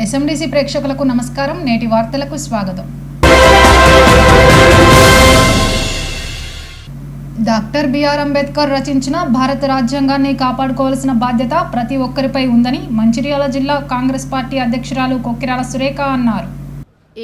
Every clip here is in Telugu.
ఎస్ఎండిసి ప్రేక్షకులకు నమస్కారం. నేటి వార్తలకు స్వాగతం. డాక్టర్ బిఆర్ అంబేద్కర్ రచించిన భారత రాజ్యాంగాన్ని కాపాడుకోవాల్సిన బాధ్యత ప్రతి ఒక్కరిపై ఉందని మంచిర్యాల జిల్లా కాంగ్రెస్ పార్టీ అధ్యక్షురాలు కొక్కిరాల సురేఖ అన్నారు.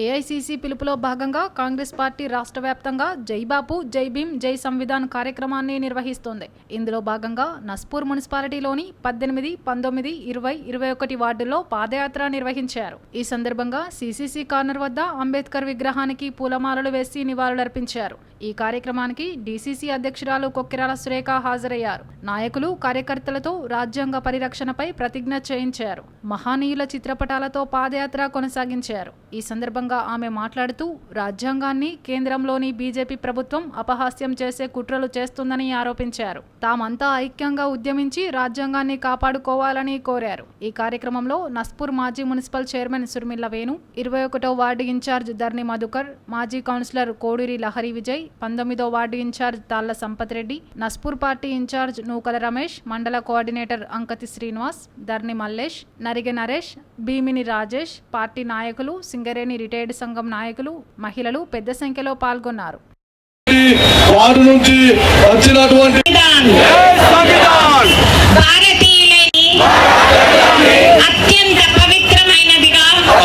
ఏఐసీసీ పిలుపులో భాగంగా కాంగ్రెస్ పార్టీ రాష్ట్ర వ్యాప్తంగా జై బాపు జై భీమ్ జై సంవిధాన్ కార్యక్రమాన్ని నిర్వహిస్తోంది. ఇందులో భాగంగా నస్పూర్ మున్సిపాలిటీలోని 18, 19, 20, 21 వార్డుల్లో పాదయాత్ర నిర్వహించారు. ఈ సందర్భంగా సిసిసి కార్నర్ వద్ద అంబేద్కర్ విగ్రహానికి పూలమాలలు వేసి నివాళులర్పించారు. ఈ కార్యక్రమానికి డీసీసీ అధ్యక్షురాలు కొక్కిరాల సురేఖ హాజరయ్యారు. నాయకులు కార్యకర్తలతో రాజ్యాంగ పరిరక్షణపై ప్రతిజ్ఞ చేయించారు. మహానీయుల చిత్రపటాలతో పాదయాత్ర కొనసాగించారు. ఈ సందర్భంగా ఆమె మాట్లాడుతూ రాజ్యాంగాన్ని కేంద్రంలోని బీజేపీ ప్రభుత్వం అపహాస్యం చేసే కుట్రలు చేస్తుందని ఆరోపించారు. తామంతా ఐక్యంగా ఉద్యమించి రాజ్యాంగాన్ని కాపాడుకోవాలని కోరారు. ఈ కార్యక్రమంలో నస్పూర్ మాజీ మున్సిపల్ చైర్మన్ సుర్మిల్ల వేణు, 21వ వార్డు ఇన్ఛార్జ్ ధర్ని మధుకర్, మాజీ కౌన్సిలర్ కోడూరి లహరి విజయ్, 19వ ward incharge Talla Sampath Reddy, Naspur party incharge Nukala Ramesh, మండల కోఆర్డినేటర్ అంకతి శ్రీనివాస్, ధర్ని మల్లేష్, నరిగె నరేష్, భీమిని రాజేష్, పార్టీ నాయకులు, సింగరేణి రిటైర్డ్ సంఘం నాయకులు, మహిళలు పెద్ద సంఖ్యలో పాల్గొన్నారు.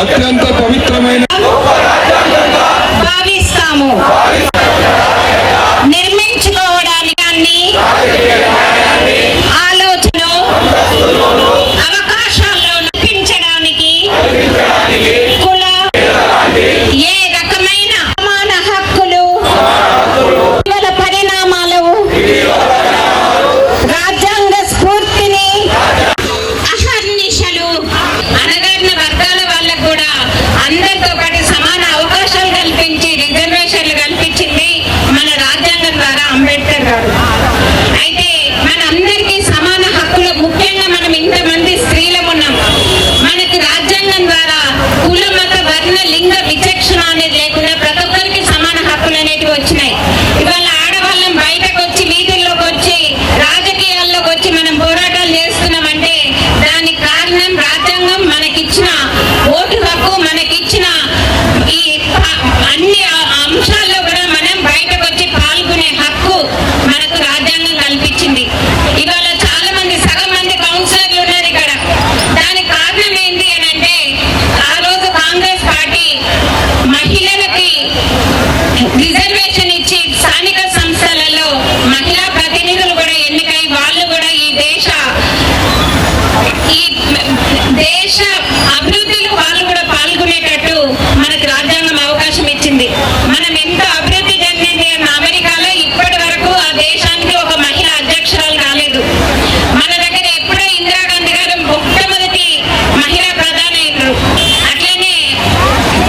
అత్యంత పవిత్రమైన భావిస్తాము. నిర్మించుకోవడానికి ఆలోచన అవకాశాల్లో నడిపించడానికి కుల ఏ రకమైన సమాన హక్కులు పరిణామాలు రాజ్యాంగ స్ఫూర్తిని అహర్నిశలు అనగారిన వర్గాల వాళ్ళకు కూడా అందరితో పాటు సమాన అవకాశాలు కల్పించి రిజర్వేషన్లు కల్పించింది మన రాజ్యాంగం ద్వారా అంబేద్కర్ గారు. అయితే మనందరికీ సమాన హక్కులు, ముఖ్యంగా మనం ఇంతమంది స్త్రీలం ఉన్నాం, మనకి రాజ్యాంగం ద్వారా కుల మత వర్ణ లింగ విచక్షణ అనేది లేకుండా ప్రతి ఒక్కరికి సమాన హక్కులు అనేటివి వచ్చినాయి. ఇవాళ ఆడవాళ్ళం బయటకు వచ్చి వీధుల్లోకి వచ్చి రాజకీయాల్లోకి వచ్చి మనం పోరాటాలు చేస్తున్నామంటే దానికి కారణం రాజ్యాంగం మనకిచ్చిన ఓటు హక్కు, మనకిచ్చిన ఈ అన్ని అంశాల్లో కూడా మనం బయటకు వచ్చి పాల్గొనే హక్కు మనకు రాజ్యాంగం కల్పించింది. ఇవాళ చాలా మంది సగం మంది కౌన్సిలర్లు ఉన్నారు ఇక్కడ. దానికి కారణం ఏంటి అని అంటే ఆ రోజు కాంగ్రెస్ పార్టీ మహిళలకి రిజర్వేషన్ ఇచ్చి స్థానిక సంస్థలలో మహిళా ప్రతినిధులు కూడా ఎన్నికై వాళ్ళు కూడా ఈ దేశ అభివృద్ధిలో వాళ్ళు కూడా పాల్గొనేటట్టు మనకు రాజ్యాంగం అవకాశం ఇచ్చింది. మనం ఎంత అభివృద్ధి చెందింది అన్న అమెరికాలో ఇప్పటి వరకు ఆ దేశానికి ఒక మహిళ అధ్యక్షురాలు కాలేదు. మన దగ్గర ఎప్పుడో ఇందిరాగాంధీ గారు మొట్టమొదటి మహిళా ప్రధాని అయ్యారు. అట్లనే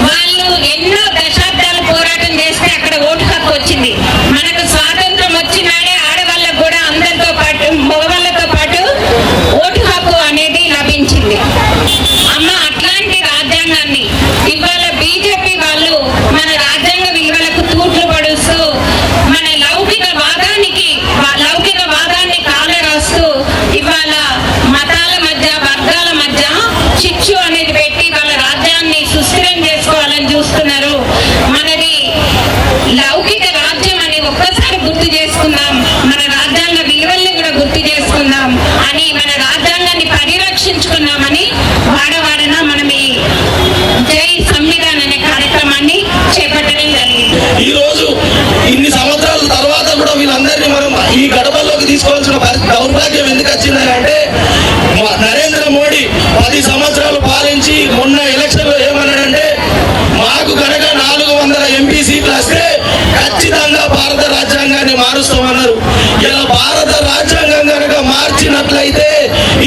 వాళ్ళు ఎన్నో దశాబ్దాలు పోరాటం చేస్తే అక్కడ ఓటు హక్కు వచ్చింది. మనకు స్వాతంత్రం వచ్చినాడే ఆడవాళ్ళకు కూడా అందరితో పాటు మగవాళ్ళతో పాటు ఓటు హక్కు అనేది లభించింది. అమ్మ అట్లాంటి రాజ్యాంగాన్ని ఇవాళ బీజేపీ వాళ్ళు మన రాజ్యాంగ విలువలకు తూట్లు పడుస్తూ మన లౌకిక వాదాన్ని కాలరాస్తూ ఇవాళ మతాల మధ్య వర్గాల మధ్య చిచ్చు అనేది పెట్టి వాళ్ళ రాజ్యాన్ని సుస్థిరం చేసుకోవాలని చూస్తున్నారు. మనది లౌకిక రాజ్యం అని ఒక్కసారి గుర్తు చేసుకుందాం, మన రాజ్యాంగ విలువల్ని కూడా గుర్తు చేసుకుందాం అని మన రాజ్యాంగాన్ని పరిరక్షించుకున్నామని వాడవాడన మనం ఈ జై సంవిధాన్ అనే కార్యక్రమాన్ని చేపట్టడం జరిగింది. ఈ రోజు ఇన్ని సంవత్సరాల తర్వాత కూడా వీళ్ళందరినీ మనం ఈ గడపల్లోకి తీసుకోవాల్సిన దౌర్భాగ్యం ఎందుకు వచ్చిందని అంటే నరేంద్ర మోడీ 10 సంవత్సరాలు పాలించి మొన్న ఎలక్షన్ లో ఏమన్నాడంటే మాకు కనుక 400 ఎంపీ సీట్లు వస్తే ఖచ్చితంగా భారత రాజ్యాంగాన్ని మారుస్తామన్నారు. ఇలా భారత రాజ్యాంగం కనుక మార్చినట్లయితే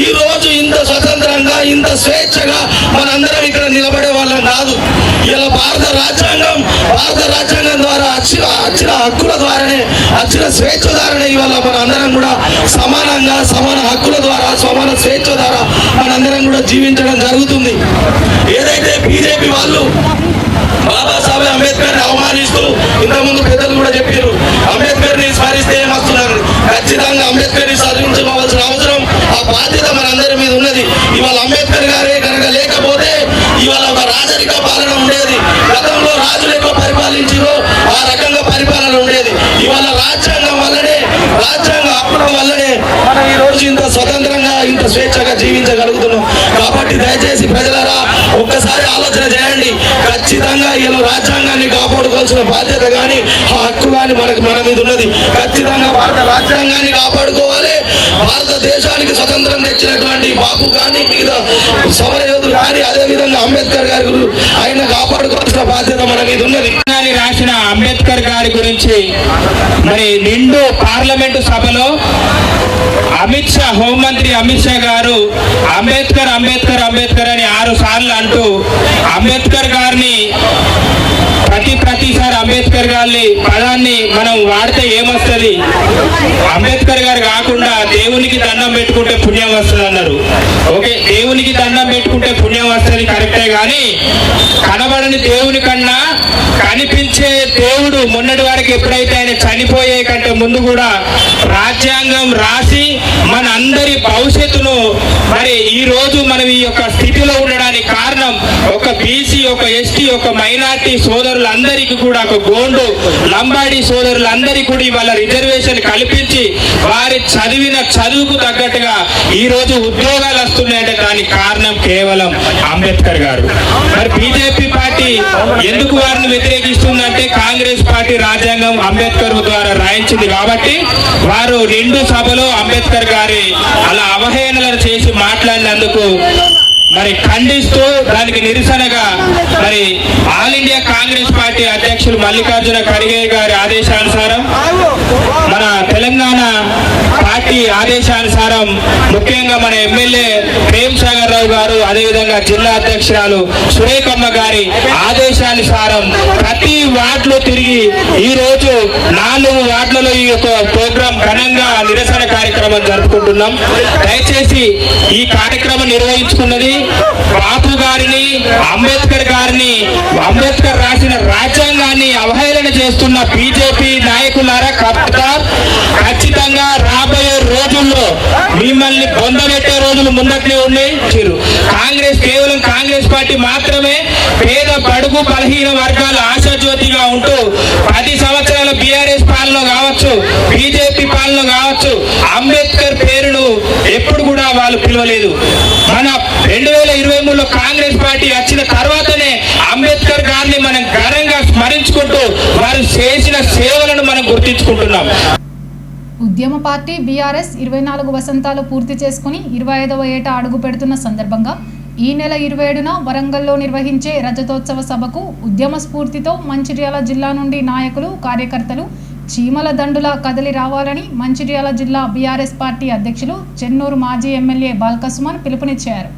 ఈ రోజు ఇంత స్వతంత్రంగా ఇంత స్వేచ్ఛగా మనందరం ఇక్కడ నిలబడే వాళ్ళం కాదు. ఇలా భారత రాజ్యాంగం ద్వారా వచ్చిన హక్కుల ద్వారానే వచ్చిన స్వేచ్ఛ ద్వారానే ఇవాళ మన అందరం కూడా సమానంగా సమాన హక్కుల ద్వారా సమాన స్వేచ్ఛ ద్వారా మనందరం కూడా జీవించడం జరుగుతుంది. ఏదైతే బీజేపీ వాళ్ళు బాబాసాహెబ్ అంబేద్కర్ ని అవమానిస్తూ ఇంతకుముందు పెద్దలు కూడా చెప్పారు, అంబేద్కర్ ని స్మరిస్తే ఏమొస్తున్నారు, ఖచ్చితంగా అంబేద్కర్ ని సాధించుకోవాల్సిన అవసరం ఆ బాధ్యత మనందరి మీద ఉన్నది. ఇవాళ అంబేద్కర్ గారే కనుక లేకపోతే ఇవాళ పరిపాలన ఉండేది. గతంలో రాజులు ఎట్లా పరిపాలించారో ఆ రకంగా పరిపాలన ఉండేది. ఇవాళ రాజ్యాంగం వల్లనే, రాజ్యాంగ హక్కుల వల్లనే మనం ఈ రోజు ఇంత స్వతంత్రంగా ఇంత స్వేచ్ఛగా జీవించగలుగుతున్నాం. కాబట్టి దయచేసి ప్రజలారా ఒక్కసారి ఆలోచన చేయండి. ఖచ్చితంగా ఇలా రాజ్యాంగాన్ని కాపాడుకోవాల్సిన బాధ్యత కానీ ఆ హక్కు కానీ మన మీద ఉన్నది. ఖచ్చితంగా భారత రాజ్యాంగాన్ని కాపాడుకోవాలి. భారతదేశానికి స్వతంత్రం తెచ్చినటువంటి బాపు కానీ మిగతా సమరయోధులు కానీ అదేవిధంగా అంబేద్కర్ గారి ఆయన కాపాడుకోవాల్సిన బాధ్యత మన మీద ఉన్నది. రాసిన అంబేద్కర్ గారి గురించి మరి నిండు పార్లమెంటు సభలో అమిత్ షా, హోంమంత్రి అమిత్ షా గారు అంబేద్కర్ అంబేద్కర్ అంబేద్కర్ అని 6 సార్లు అంటూ అంబేద్కర్ గారిని ప్రతిసారి అంబేద్కర్ గారి పదాన్ని మనం వాడితే ఏమొస్తుంది, అంబేద్కర్ గారు కాకుండా దేవునికి దండం పెట్టుకుంటే పుణ్యం వస్తుంది అన్నారు. ఓకే, దేవునికి దండం పెట్టుకుంటే పుణ్యం వస్తుంది కరెక్టే, కానీ కనబడని దేవుని కన్నా కనిపించే దేవుడు మొన్నటి వరకు ఎప్పుడైతే ఆయన చనిపోయే కంటే ముందు కూడా రాజ్యాంగం రాసి మన అందరి భవిష్యత్తును మరి ఈ రోజు మనం ఈ యొక్క స్థితిలో ఉండడానికి కారణం ఒక బీసీ, ఒక ఎస్టీ, ఒక మైనార్టీ సోదరులందరికీ కూడా, ఒక గోండు లంబాడి సోదరులందరికీ కూడా ఇవాళ రిజర్వేషన్ కల్పించి వారి చదివిన చదువుకు తగ్గట్టుగా ఈ రోజు ఉద్యోగాలు వస్తున్నాయంటే దానికి కారణం కేవలం అంబేద్కర్ గారు. మరి బీజేపీ పార్టీ ఎందుకు వారిని వ్యతిరేకిస్తుందంటే కాంగ్రెస్ పార్టీ రాజ్యాంగం అంబేద్కర్ ద్వారా రాయించింది కాబట్టి వారు నిండు సభలో అంబేద్కర్ గారి అలా అవహేళనలు చేసి మాట్లాడినందుకు మరి ఖండిస్తూ దానికి నిరసనగా మరి ఆల్ ఇండియా కాంగ్రెస్ పార్టీ అధ్యక్షులు మల్లికార్జున ఖర్గే గారి ఆదేశానుసారం, మన తెలంగాణ పార్టీ ఆదేశానుసారం, ముఖ్యంగా మన ఎమ్మెల్యే ప్రేమ్ సాగర్ రావు గారు, అదేవిధంగా జిల్లా అధ్యక్షురాలు సురేఖమ్మ గారి ఆదేశానుసారం ప్రతి వార్డులో తిరిగి ఈ రోజు 4 వార్డులలో ఈ యొక్క ప్రోగ్రాం ఘనంగా నిరసన కార్యక్రమం జరుపుకుంటున్నాం. దయచేసి ఈ కార్యక్రమం నిర్వహించుకున్నది బాపు గారిని, అంబేద్కర్ గారిని, అంబేద్కర్ రాసిన రాజ్యాంగాన్ని అవహేళన చేస్తున్న బీజేపీ నాయకులారా, ఖచ్చితంగా రాబోయే రోజుల్లో మిమ్మల్ని పొందబెట్టే రోజులు ముందట్లే ఉన్నాయి. కేవలం కాంగ్రెస్ పార్టీ మాత్రమే పేద బడుగు బలహీన వర్గాల ఆశాజ్యోతిగా ఉంటూ 10 సంవత్సరాల బీఆర్ఎస్ పాలన కావచ్చు, బీజేపీ పాలన కావచ్చు, అంబేద్కర్ పేరును ఎప్పుడు కూడా వాళ్ళు పిలవలేదు. మన 2023లో కాంగ్రెస్ పార్టీ వచ్చిన తర్వాతనే అంబేద్కర్ గారిని మనం ఘనంగా స్మరించుకుంటూ వారు చేసిన సేవలను మనం గుర్తించుకుంటున్నాం. ఉద్యమ పార్టీ బీఆర్ఎస్ 24 వసంతాలు పూర్తి చేసుకుని 25వ ఏట అడుగు పెడుతున్న సందర్భంగా ఈ నెల 27న వరంగల్లో నిర్వహించే రజతోత్సవ సభకు ఉద్యమ స్ఫూర్తితో మంచిర్యాల జిల్లా నుండి నాయకులు, కార్యకర్తలు చీమల దండుల కదలి రావాలని మంచిర్యాల జిల్లా బీఆర్ఎస్ పార్టీ అధ్యక్షులు చెన్నూరు మాజీ ఎమ్మెల్యే బాల్కసుమన్ పిలుపునిచ్చారు.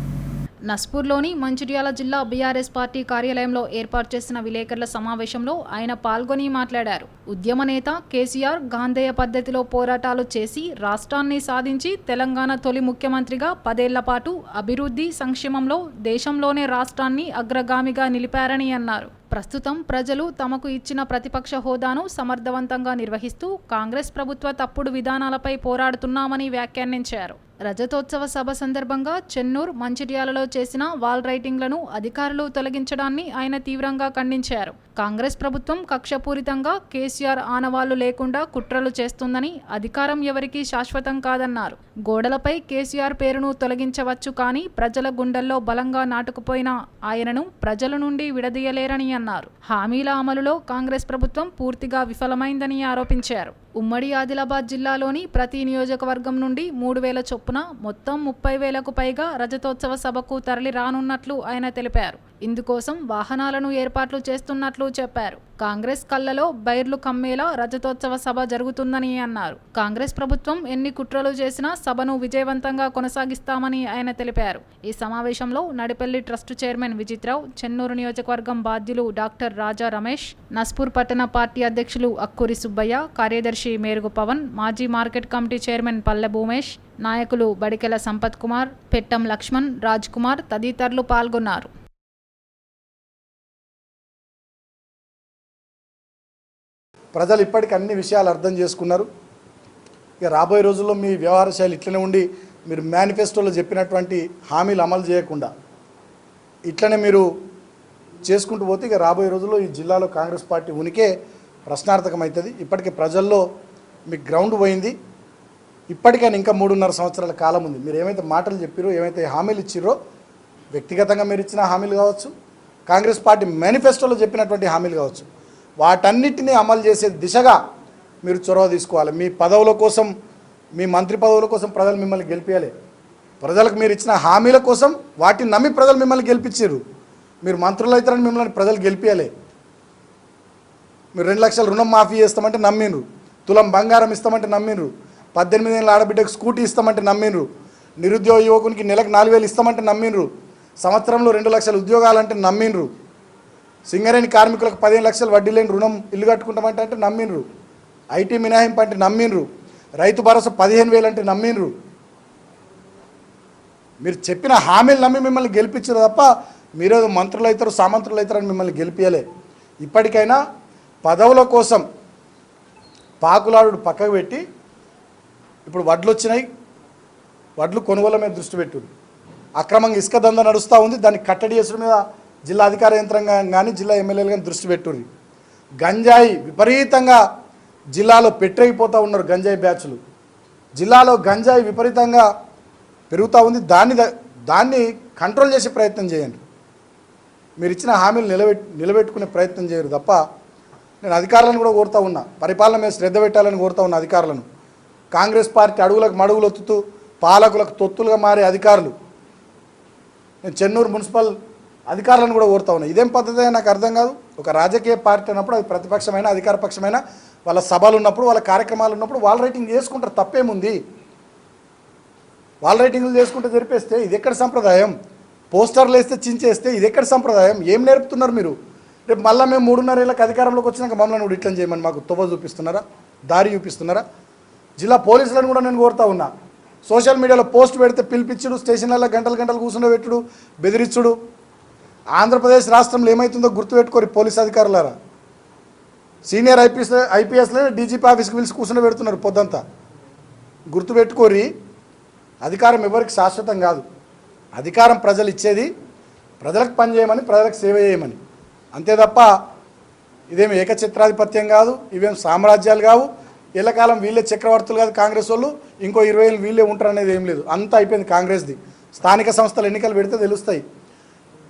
నస్పూర్లోని మంచిర్యాల జిల్లా బీఆర్ఎస్ పార్టీ కార్యాలయంలో ఏర్పాటు చేసిన విలేకరుల సమావేశంలో ఆయన పాల్గొని మాట్లాడారు. ఉద్యమ నేత కేసీఆర్ గాంధేయ పద్ధతిలో పోరాటాలు చేసి రాష్ట్రాన్ని సాధించి తెలంగాణ తొలి ముఖ్యమంత్రిగా 10 ఏళ్ల పాటు అభివృద్ధి, సంక్షేమంలో దేశంలోనే రాష్ట్రాన్ని అగ్రగామిగా నిలిపారని అన్నారు. ప్రస్తుతం ప్రజలు తమకు ఇచ్చిన ప్రతిపక్ష హోదాను సమర్థవంతంగా నిర్వహిస్తూ కాంగ్రెస్ ప్రభుత్వ తప్పుడు విధానాలపై పోరాడుతున్నామని వ్యాఖ్యానించారు. రజతోత్సవ సభ సందర్భంగా చెన్నూరు, మంచిర్యాలలో చేసిన వాల్ రైటింగ్లను అధికారులు తొలగించడాన్ని ఆయన తీవ్రంగా ఖండించారు. కాంగ్రెస్ ప్రభుత్వం కక్షపూరితంగా కేసీఆర్ ఆనవాళ్లు లేకుండా కుట్రలు చేస్తుందని, అధికారం ఎవరికీ శాశ్వతం కాదన్నారు. గోడలపై కేసీఆర్ పేరును తొలగించవచ్చు, కానీ ప్రజల గుండెల్లో బలంగా నాటుకుపోయిన ఆయనను ప్రజల నుండి విడదీయలేరని అన్నారు. హామీల అమలులో కాంగ్రెస్ ప్రభుత్వం పూర్తిగా విఫలమైందని ఆరోపించారు. ఉమ్మడి ఆదిలాబాద్ జిల్లాలోని ప్రతి నియోజకవర్గం నుండి 3,000 చొప్పున మొత్తం 30,000కు పైగా రజతోత్సవ సభకు తరలి రానున్నట్లు ఆయన తెలిపారు. ఇందుకోసం వాహనాలను ఏర్పాట్లు చేస్తున్నట్లు చెప్పారు. కాంగ్రెస్ కళ్ళలో బైర్లు కమ్మేలా రజతోత్సవ సభ జరుగుతుందని అన్నారు. కాంగ్రెస్ ప్రభుత్వం ఎన్ని కుట్రలు చేసినా సభను విజయవంతంగా కొనసాగిస్తామని ఆయన తెలిపారు. ఈ సమావేశంలో నడిపల్లి ట్రస్ట్ చైర్మన్ విజిత్రావు, చెన్నూరు నియోజకవర్గం బాధ్యులు డాక్టర్ రాజా రమేష్, నస్పూర్ పట్టణ పార్టీ అధ్యక్షులు అక్కూరి సుబ్బయ్య, కార్యదర్శి మేరుగు పవన్, మాజీ మార్కెట్ కమిటీ చైర్మన్ పల్లె భూమేష్, నాయకులు బడికెల సంపత్ కుమార్, పెట్టం లక్ష్మణ్, రాజ్ కుమార్ తదితరులు పాల్గొన్నారు. ప్రజలు ఇప్పటికీ అన్ని విషయాలు అర్థం చేసుకున్నారు. ఇక రాబోయే రోజుల్లో మీ వ్యవహార శైలి ఇట్లనే ఉండి మీరు మేనిఫెస్టోలో చెప్పినటువంటి హామీలు అమలు చేయకుండా ఇట్లనే మీరు చేసుకుంటూ పోతే ఇక రాబోయే రోజుల్లో ఈ జిల్లాలో కాంగ్రెస్ పార్టీ ఉనికే ప్రశ్నార్థకమవుతుంది. ఇప్పటికే ప్రజల్లో మీకు గ్రౌండ్ పోయింది. ఇప్పటికైనా ఇంకా 3.5 సంవత్సరాల కాలం ఉంది. మీరు ఏమైతే మాటలు చెప్పారో, ఏమైతే హామీలు ఇచ్చిరో, వ్యక్తిగతంగా మీరు ఇచ్చిన హామీలు కావచ్చు, కాంగ్రెస్ పార్టీ మేనిఫెస్టోలో చెప్పినటువంటి హామీలు కావచ్చు, వాటన్నిటినీ అమలు చేసే దిశగా మీరు చొరవ తీసుకోవాలి. మీ పదవుల కోసం, మీ మంత్రి పదవుల కోసం ప్రజలు మిమ్మల్ని గెలిపించాలి. ప్రజలకు మీరు ఇచ్చిన హామీల కోసం వాటిని నమ్మి ప్రజలు మిమ్మల్ని గెలిపించారు. మీరు మంత్రులు అవుతారని మిమ్మల్ని ప్రజలు గెలిపించాలి. మీరు 2 లక్షల రుణం మాఫీ చేస్తామంటే నమ్మిండ్రు, తులం బంగారం ఇస్తామంటే నమ్మిండ్రు, 18 ఏళ్ళ ఆడబిడ్డకు స్కూటీ ఇస్తామంటే నమ్మిండ్రు, నిరుద్యోగ యువకునికి నెలకు 4,000 ఇస్తామంటే నమ్మిండ్రు, సంవత్సరంలో 2 లక్షల ఉద్యోగాలంటే నమ్మిండ్రు, సింగరేణి కార్మికులకు 15 లక్షలు వడ్డీ లేని రుణం ఇల్లు కట్టుకుంటామంటే నమ్మిండ్రు, ఐటీ మినహాయింపు అంటే నమ్మిండ్రు, రైతు భరోసా 15,000 అంటే నమ్మిండ్రు. మీరు చెప్పిన హామీలు నమ్మి మిమ్మల్ని గెలిపించారు తప్ప మీరేదో మంత్రులు అవుతారు, సామంత్రులు అవుతారని మిమ్మల్ని గెలిపించలే. ఇప్పటికైనా పదవుల కోసం పాకులాడు పక్కకు పెట్టి ఇప్పుడు వడ్లు వచ్చినాయి, వడ్లు కొనుగోలు మీద దృష్టి పెట్టారు. అక్రమంగా ఇసుక దందా నడుస్తూ ఉంది, దాన్ని కట్టడి చేసుకునే మీద జిల్లా అధికార యంత్రాంగం కానీ జిల్లా ఎమ్మెల్యేలు కానీ దృష్టి పెట్టుర్రి. గంజాయి విపరీతంగా జిల్లాలో పెట్టయిపోతూ ఉన్నారు. గంజాయి బ్యాచ్లు జిల్లాలో గంజాయి విపరీతంగా పెరుగుతూ ఉంది. దాన్ని కంట్రోల్ చేసే ప్రయత్నం చేయండి. మీరు ఇచ్చిన హామీలు నిలబెట్టుకునే ప్రయత్నం చేయరు తప్ప. నేను అధికారులను కూడా కోరుతూ ఉన్నా, పరిపాలన మీద శ్రద్ధ పెట్టాలని కోరుతూ ఉన్నా అధికారులను. కాంగ్రెస్ పార్టీ అడుగులకు మడుగులు ఒత్తుతూ పాలకులకు తొత్తులుగా మారే అధికారులు, నేను చెన్నూరు మున్సిపల్ అధికారులను కూడా కోరుతా ఉన్నా. ఇదేం పద్ధతి నాకు అర్థం కాదు. ఒక రాజకీయ పార్టీ అన్నప్పుడు అది ప్రతిపక్షమైన అధికార పక్షమైన వాళ్ళ సభలు ఉన్నప్పుడు, వాళ్ళ కార్యక్రమాలు ఉన్నప్పుడు వాల్ రైటింగ్ చేసుకుంటారు, తప్పేముంది. వాల్ రైటింగ్లు చేసుకుంటే జరిపేస్తే ఇది ఎక్కడ సంప్రదాయం? పోస్టర్లు వేస్తే చించేస్తే ఇది ఎక్కడ సంప్రదాయం? ఏం నేర్పుతున్నారు మీరు? రేపు మళ్ళీ మేము 3.5 ఏళ్ళకి అధికారంలోకి వచ్చినాక మమ్మల్ని కూడా ఇట్లా చేయమని మాకు తొవ్వ చూపిస్తున్నారా, దారి చూపిస్తున్నారా? జిల్లా పోలీసులను కూడా నేను కోరుతా ఉన్నా, సోషల్ మీడియాలో పోస్ట్ పెడితే పిలిపించుడు, స్టేషన్లలో గంటలు కూర్చుని పెట్టుడు, బెదిరించుడు. ఆంధ్రప్రదేశ్ రాష్ట్రంలో ఏమవుతుందో గుర్తుపెట్టుకోరు పోలీస్ అధికారులారా. సీనియర్ ఐపీఎస్లే డీజీపీ ఆఫీస్కి పిలిచి కూర్చుని పెడుతున్నారు పొద్దంతా. గుర్తుపెట్టుకోరి, అధికారం ఎవరికి శాశ్వతం కాదు. అధికారం ప్రజలు ఇచ్చేది ప్రజలకు పని చేయమని, ప్రజలకు సేవ చేయమని, అంతే తప్ప ఇదేమి ఏకఛత్రాధిపత్యం కాదు, ఇవేం సామ్రాజ్యాలు కావు. ఎల్లకాలం వీళ్ళే చక్రవర్తులు కాదు కాంగ్రెస్ వాళ్ళు, ఇంకో 20 ఏళ్ళు వీళ్ళే ఉంటారు అనేది ఏం లేదు. అంతా అయిపోయింది కాంగ్రెస్ది. స్థానిక సంస్థల ఎన్నికలు పెడితే తెలుస్తాయి.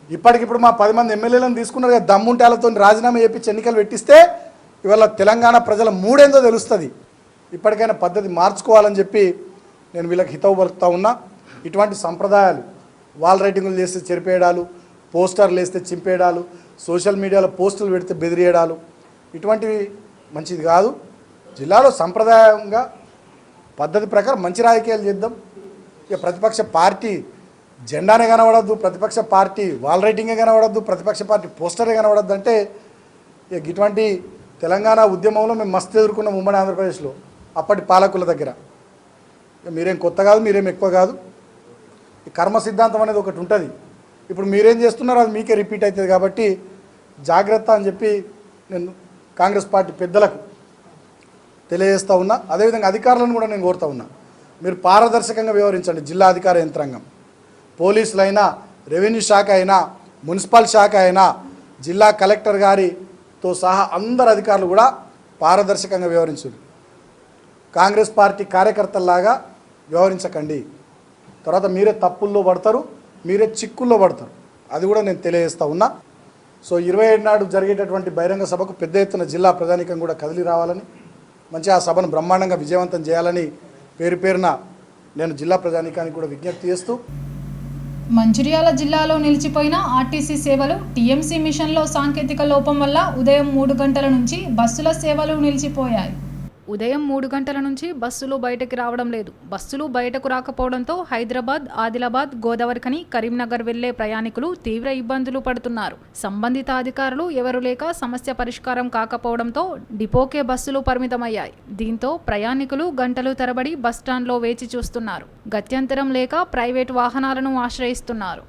ఇప్పటికిప్పుడు మా 10 మంది ఎమ్మెల్యేలను తీసుకున్నారు కదా, దమ్ముంటాలతో రాజీనామా చేపించి ఎన్నికలు పెట్టిస్తే ఇవాళ తెలంగాణ ప్రజల మూడేందో తెలుస్తుంది. ఇప్పటికైనా పద్ధతి మార్చుకోవాలని చెప్పి నేను వీళ్ళకి హితవు పలుకుతా ఉన్నా. ఇటువంటి సంప్రదాయాలు, వాల్ రైటింగులు చేస్తే చెరిపేయడాలు, పోస్టర్లు వేస్తే చింపేయడాలు, సోషల్ మీడియాలో పోస్టులు పెడితే బెదిరియడాలు, ఇటువంటివి మంచిది కాదు. జిల్లాలో సంప్రదాయంగా పద్ధతి ప్రకారం మంచి రాజకీయాలు చేద్దాం. ఇక ప్రతిపక్ష పార్టీ జెండానే కనబడద్దు, ప్రతిపక్ష పార్టీ వాల్ రైటింగే కనబడద్దు, ప్రతిపక్ష పార్టీ పోస్టరే కనబడద్దు అంటే ఇక ఇటువంటి తెలంగాణ ఉద్యమంలో మేము మస్తు ఎదుర్కొన్నాం ఉమ్మడి ఆంధ్రప్రదేశ్లో అప్పటి పాలకుల దగ్గర. మీరేం కొత్త కాదు, మీరేం ఎక్కువ కాదు. ఈ కర్మ సిద్ధాంతం అనేది ఒకటి ఉంటుంది. ఇప్పుడు మీరేం చేస్తున్నారో అది మీకే రిపీట్ అవుతుంది. కాబట్టి జాగ్రత్త అని చెప్పి నేను కాంగ్రెస్ పార్టీ పెద్దలకు తెలియజేస్తూ ఉన్నా. అదేవిధంగా అధికారులను కూడా నేను కోరుతా ఉన్నా, మీరు పారదర్శకంగా వ్యవహరించండి. జిల్లా అధికార యంత్రాంగం, పోలీసులైనా, రెవెన్యూ శాఖ అయినా, మున్సిపల్ శాఖ అయినా, జిల్లా కలెక్టర్ గారితో సహా అందరు అధికారులు కూడా పారదర్శకంగా వ్యవహరించారు. కాంగ్రెస్ పార్టీ కార్యకర్తల్లాగా వ్యవహరించకండి. తర్వాత మీరే తప్పుల్లో పడతారు, మీరే చిక్కుల్లో పడతారు. అది కూడా నేను తెలియజేస్తూ ఉన్నా. సో 27 నాడు జరిగేటటువంటి బహిరంగ సభకు పెద్ద ఎత్తున జిల్లా ప్రజానీకం కూడా కదిలి రావాలని, మంచి ఆ సభను బ్రహ్మాండంగా విజయవంతం చేయాలని పేరు పేరున నేను జిల్లా ప్రజానీకానికి కూడా విజ్ఞప్తి చేస్తూ, మంచిర్యాల జిల్లాలో నిలిచిపోయిన ఆర్టీసీ సేవలు టీఎంసీ మిషన్లో సాంకేతిక లోపం వల్ల ఉదయం 3 గంటల నుంచి బస్సుల సేవలు నిలిచిపోయాయి. ఉదయం 3 గంటల నుంచి బస్సులు బయటకు రావడం లేదు. బస్సులు బయటకు రాకపోవడంతో హైదరాబాద్, ఆదిలాబాద్, గోదావరిఖని, కరీంనగర్ వెళ్లే ప్రయాణికులు తీవ్ర ఇబ్బందులు పడుతున్నారు. సంబంధిత అధికారులు ఎవరు లేక సమస్య పరిష్కారం కాకపోవడంతో డిపోకే బస్సులు పరిమితమయ్యాయి. దీంతో ప్రయాణికులు గంటలు తరబడి బస్టాండ్లో వేచి చూస్తున్నారు. గత్యంతరం లేక ప్రైవేటు వాహనాలను ఆశ్రయిస్తున్నారు.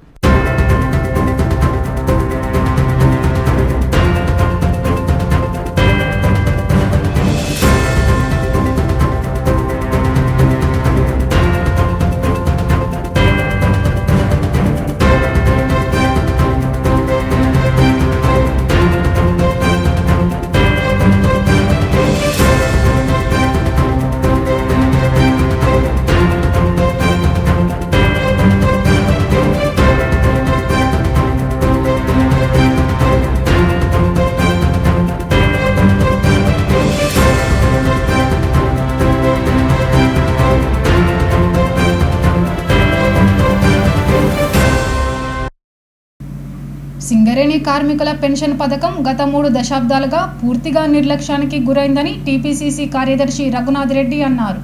సింగరేణి కార్మికుల పెన్షన్ పథకం గత 3 దశాబ్దాలుగా పూర్తిగా నిర్లక్ష్యానికి గురైందని టీపీసీసీ కార్యదర్శి రఘునాథ్ రెడ్డి అన్నారు.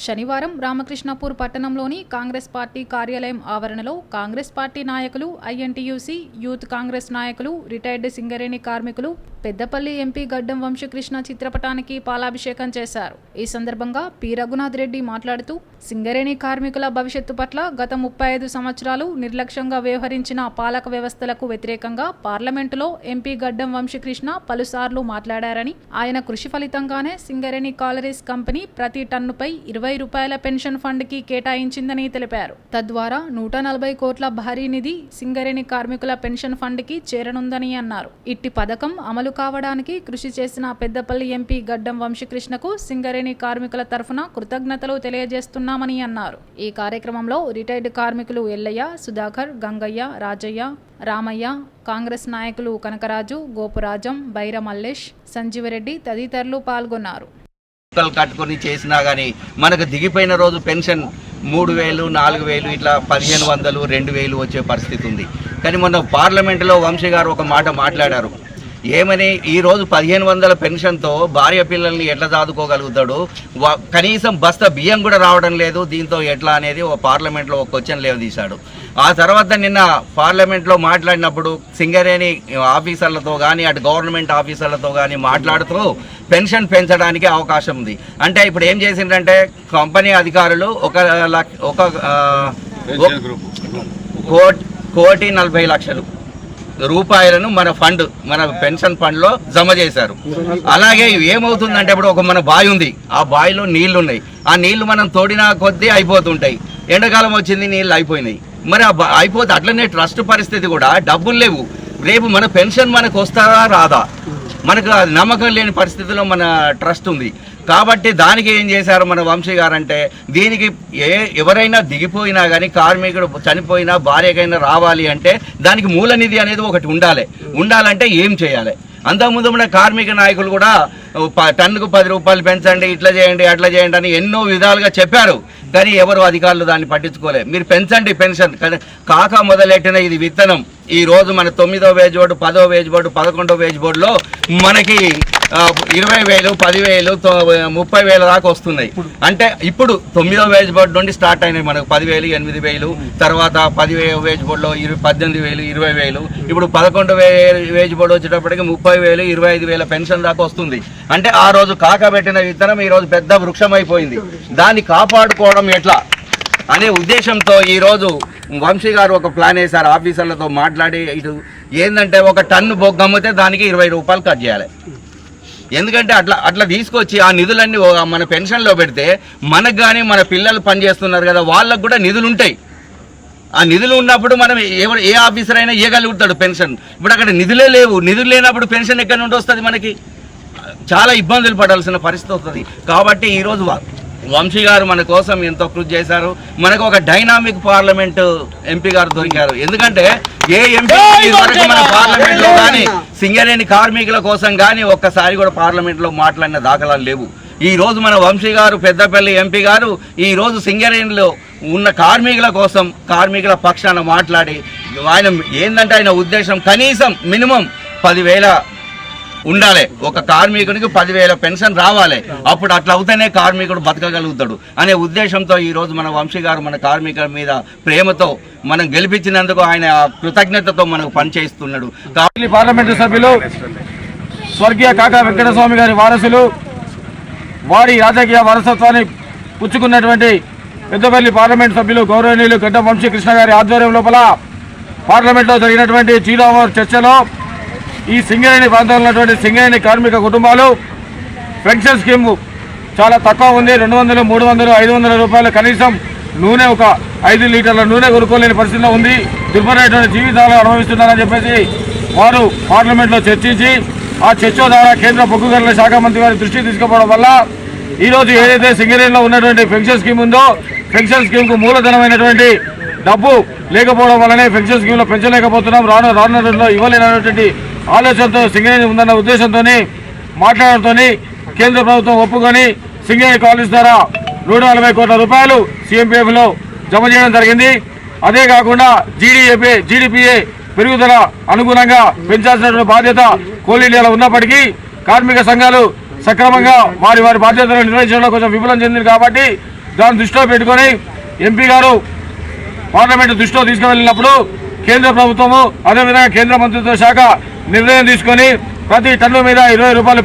శనివారం రామకృష్ణపూర్ పట్టణంలోని కాంగ్రెస్ పార్టీ కార్యాలయం ఆవరణలో కాంగ్రెస్ పార్టీ నాయకులు, ఐఎన్టీయూసీ, యూత్ కాంగ్రెస్ నాయకులు, రిటైర్డ్ సింగరేణి కార్మికులు పెద్దపల్లి ఎంపీ గడ్డం వంశకృష్ణ చిత్రపటానికి పాలాభిషేకం చేశారు. ఈ సందర్భంగా పి రఘునాథ్ రెడ్డి మాట్లాడుతూ సింగరేణి కార్మికుల భవిష్యత్తు పట్ల గత 35 సంవత్సరాలు నిర్లక్ష్యంగా వ్యవహరించిన పాలక వ్యవస్థలకు వ్యతిరేకంగా పార్లమెంటులో ఎంపీ గడ్డం వంశకృష్ణ పలుసార్లు మాట్లాడారని, ఆయన కృషి ఫలితంగానే సింగరేణి కాలరీస్ కంపెనీ ప్రతి టన్నుపై 20 రూపాయల పెన్షన్ ఫండ్ కి కేటాయించిందని తెలిపారు. తద్వారా 140 కోట్ల భారీ నిధి సింగరేణి కార్మికుల పెన్షన్ ఫండ్ కి చేరనుందని అన్నారు. ఇట్టి పథకం అమలు కావడానికి కృషి చేసిన పెద్దపల్లి ఎంపీ గడ్డం వంశకృష్ణకు సింగరేణి కార్మికుల తరఫున కృతజ్ఞతలు తెలియజేస్తున్నామని అన్నారు. ఈ కార్యక్రమంలో రిటైర్డ్ కార్మికులు ఎల్లయ్య, సుధాకర్, గంగయ్య, రాజయ్య, రామయ్య, కాంగ్రెస్ నాయకులు కనకరాజు, గోపురాజం, బైర మల్లేష్, సంజీవరెడ్డి తదితరులు పాల్గొన్నారు. కట్టుకొని చేసినా కానీ మనకు దిగిపోయిన రోజు పెన్షన్ 3000, 4000 ఇట్లా 1500, 2000 వచ్చే పరిస్థితి ఉంది. కానీ మొన్న పార్లమెంటులో వంశీ గారు ఒక మాట మాట్లాడారు. ఏమని, ఈరోజు 1500 పెన్షన్తో భార్య పిల్లల్ని ఎట్లా చదువుకోగలుగుతాడు, కనీసం బస్తా బియ్యం కూడా రావడం లేదు, దీంతో ఎట్లా అనేది ఒక పార్లమెంట్లో ఒక క్వశ్చన్ లేవదీశాడు. ఆ తర్వాత నిన్న పార్లమెంట్లో మాట్లాడినప్పుడు సింగరేణి ఆఫీసర్లతో కానీ అటు గవర్నమెంట్ ఆఫీసర్లతో కానీ మాట్లాడుతూ పెన్షన్ పెంచడానికి అవకాశం ఉంది. అంటే ఇప్పుడు ఏం చేసిందంటే కంపెనీ అధికారులు 1,40,00,000 రూపాయలను మన ఫండ్, మన పెన్షన్ ఫండ్లో జమ చేశారు. అలాగే ఏమవుతుందంటే ఇప్పుడు ఒక మన బావి ఉంది, ఆ బావిలో నీళ్లు ఉన్నాయి, ఆ నీళ్లు మనం తోడినా కొద్దీ అయిపోతుంటాయి. ఎండాకాలం వచ్చింది, నీళ్ళు అయిపోయినాయి. మరి అయిపోతే అట్లనే ట్రస్ట్ పరిస్థితి కూడా, డబ్బులు లేవు, రేపు మన పెన్షన్ మనకు వస్తారా రాదా, మనకు నమ్మకం లేని పరిస్థితిలో మన ట్రస్ట్ ఉంది. కాబట్టి దానికి ఏం చేశారు మన వంశీ గారు అంటే, దీనికి ఎవరైనా దిగిపోయినా కానీ కార్మికుడు చనిపోయినా భార్యకైనా రావాలి అంటే దానికి మూల నిధి అనేది ఒకటి ఉండాలంటే ఏం చేయాలి. అంతకుముందు మన కార్మిక నాయకులు కూడా టన్నుకు 10 రూపాయలు పెంచండి, ఇట్లా చేయండి, అట్లా చేయండి అని ఎన్నో విధాలుగా చెప్పారు. కానీ ఎవరు అధికారులు దాన్ని పట్టించుకోలేదు. మీరు పెంచండి పెన్షన్, కాక మొదలెట్టిన ఇది విత్తనం. ఈరోజు మన 9వ వేజ్ బోర్డు, 10వ వేజ్ బోర్డు, 11వ వేజ్ బోర్డులో మనకి 20,000, 10,000, 30,000 దాకా వస్తున్నాయి. అంటే ఇప్పుడు 9వ వేజ్ బోర్డు నుండి స్టార్ట్ అయినాయి మనకు 10,000, 8,000, తర్వాత 10వ వేజ్ బోర్డులో 18,000, 20,000, ఇప్పుడు 11వ వేజ్ బోర్డు వచ్చేటప్పటికి 30,000, 25,000 పెన్షన్ దాకా వస్తుంది. అంటే ఆ రోజు కాకబెట్టిన విత్తనం ఈరోజు పెద్ద వృక్షం అయిపోయింది. దాన్ని కాపాడుకోవడం ఎట్లా అనే ఉద్దేశంతో ఈరోజు వంశీ గారు ఒక ప్లాన్ వేశారు. ఆఫీసర్లతో మాట్లాడి ఇటు ఏంటంటే ఒక టన్ను బొగ్గు అమ్మితే దానికి 20 రూపాయలు కట్ చేయాలి. ఎందుకంటే అట్లా తీసుకొచ్చి ఆ నిధులన్నీ మన పెన్షన్లో పెడితే మనకు కానీ మన పిల్లలు పనిచేస్తున్నారు కదా, వాళ్ళకు కూడా నిధులు ఉంటాయి. ఆ నిధులు ఉన్నప్పుడు మనం ఏ ఆఫీసర్ అయినా ఇవ్వగలుగుతాడు పెన్షన్. ఇప్పుడు అక్కడ నిధులే లేవు, నిధులు లేనప్పుడు పెన్షన్ ఎక్కడి నుండి వస్తుంది, మనకి చాలా ఇబ్బందులు పడాల్సిన పరిస్థితి వస్తుంది. కాబట్టి ఈరోజు వంశీ గారు మన కోసం ఎంతో కృషి చేశారు. మనకు ఒక డైనామిక్ పార్లమెంట్ ఎంపీ గారు దొరికారు. ఎందుకంటే ఏ ఎంపీ వరకు మన పార్లమెంట్లో కానీ సింగరేణి కార్మికుల కోసం కానీ ఒక్కసారి కూడా పార్లమెంట్లో మాట్లాడిన దాఖలాలు లేవు. ఈ రోజు మన వంశీ గారు, పెద్దపల్లి ఎంపీ గారు ఈరోజు సింగరేణిలో ఉన్న కార్మికుల కోసం, కార్మికుల పక్షాన మాట్లాడి, ఆయన ఏంటంటే ఆయన ఉద్దేశం కనీసం మినిమం 10,000 ఉండాలి, ఒక కార్మికునికి 10,000 పెన్షన్ రావాలి. అప్పుడు అట్లా అవుతేనే కార్మికుడు బతకగలుగుతాడు అనే ఉద్దేశంతో ఈరోజు మన వంశీ గారు మన కార్మికుల మీద ప్రేమతో మనం గెలిపించినందుకు ఆయన కృతజ్ఞతతో మనకు పనిచేస్తున్నాడు. పార్లమెంటు సభ్యులు స్వర్గీయ కాకా వెంకటస్వామి గారి వారసులు, వారి రాజకీయ వారసత్వాన్ని పుచ్చుకున్నటువంటి పెద్దపల్లి పార్లమెంటు సభ్యులు గౌరవనీయులు గడ్డం వంశకృష్ణ గారి ఆధ్వర్యం లోపల పార్లమెంట్లో జరిగినటువంటి చీరావర్ చర్చలో ఈ సింగరేణి ప్రాంతంలో ఉన్నటువంటి సింగరేణి కార్మిక కుటుంబాలు పెన్షన్ స్కీమ్ చాలా తక్కువ ఉంది. 200, 300, 500 రూపాయలు కనీసం నూనె, ఒక 5 లీటర్ల నూనె కొనుక్కోలేని పరిస్థితిలో ఉంది, దుర్భరమైనటువంటి జీవితాలు అనుభవిస్తున్నారని చెప్పేసి వారు పార్లమెంట్లో చర్చించి ఆ చర్చ ద్వారా కేంద్ర బొగ్గు గనుల శాఖ మంత్రి గారి దృష్టికి తీసుకుపోవడం వల్ల ఈరోజు ఏదైతే సింగరేణిలో ఉన్నటువంటి పెన్షన్ స్కీమ్ ఉందో, పెన్షన్ స్కీమ్కు మూలధనమైనటువంటి డబ్బు లేకపోవడం వల్లనే పెన్షన్ స్కీమ్లో పెంచలేకపోతున్నాం, రానున్న రోజుల్లో ఇవ్వలేనటువంటి ఆలోచనతో సింగరేణి ఉందన్న ఉద్దేశంతో మాట్లాడడంతో కేంద్ర ప్రభుత్వం ఒప్పుకొని సింగరేణి కాలనీస్ ద్వారా 140 కోట్ల రూపాయలు CMPFలో జమ చేయడం జరిగింది. అదే కాకుండా జీడిపిఏ పెరుగుదల అనుగుణంగా పెంచాల్సిన బాధ్యత కోల్ ఇండియాలో ఉన్నప్పటికీ కార్మిక సంఘాలు సక్రమంగా వారి బాధ్యతలను నిర్వహించడంలో కొంచెం విఫలం చెందింది కాబట్టి దాన్ని దృష్టిలో పెట్టుకొని ఎంపీ గారు పార్లమెంటు దృష్టిలో తీసుకువెళ్ళినప్పుడు కేంద్ర ప్రభుత్వము అదేవిధంగా కేంద్ర మంత్రిత్వ శాఖ నిర్ణయం తీసుకొని ప్రతి టన్ను మీద 20 రూపాయలు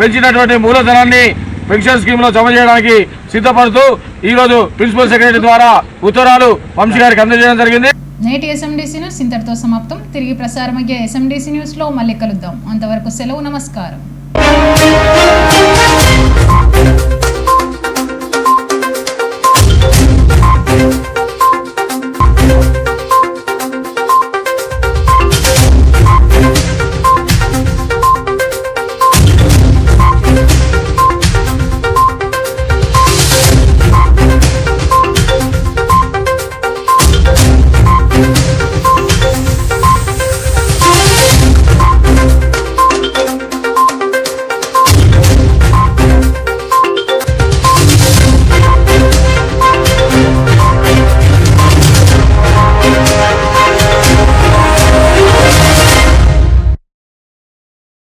పెంచినటువంటి మూలధనాన్ని పెన్షన్ స్కీమ్లో జమ చేయడానికి సిద్ధపడుతూ ఈరోజు ప్రిన్సిపల్ సెక్రటరీ ద్వారా ఉత్తరాలు వంశీ గారికి అందజేయడం జరిగింది. నేటి ఎస్ఎండిసి న్యూస్ ఇంతటితో సమాప్తం. తిరిగి ప్రసారమయ్యే ఎస్ఎండిసి న్యూస్లో మళ్ళీ కలుద్దాం. అంతవరకు సెలవు. నమస్కారం.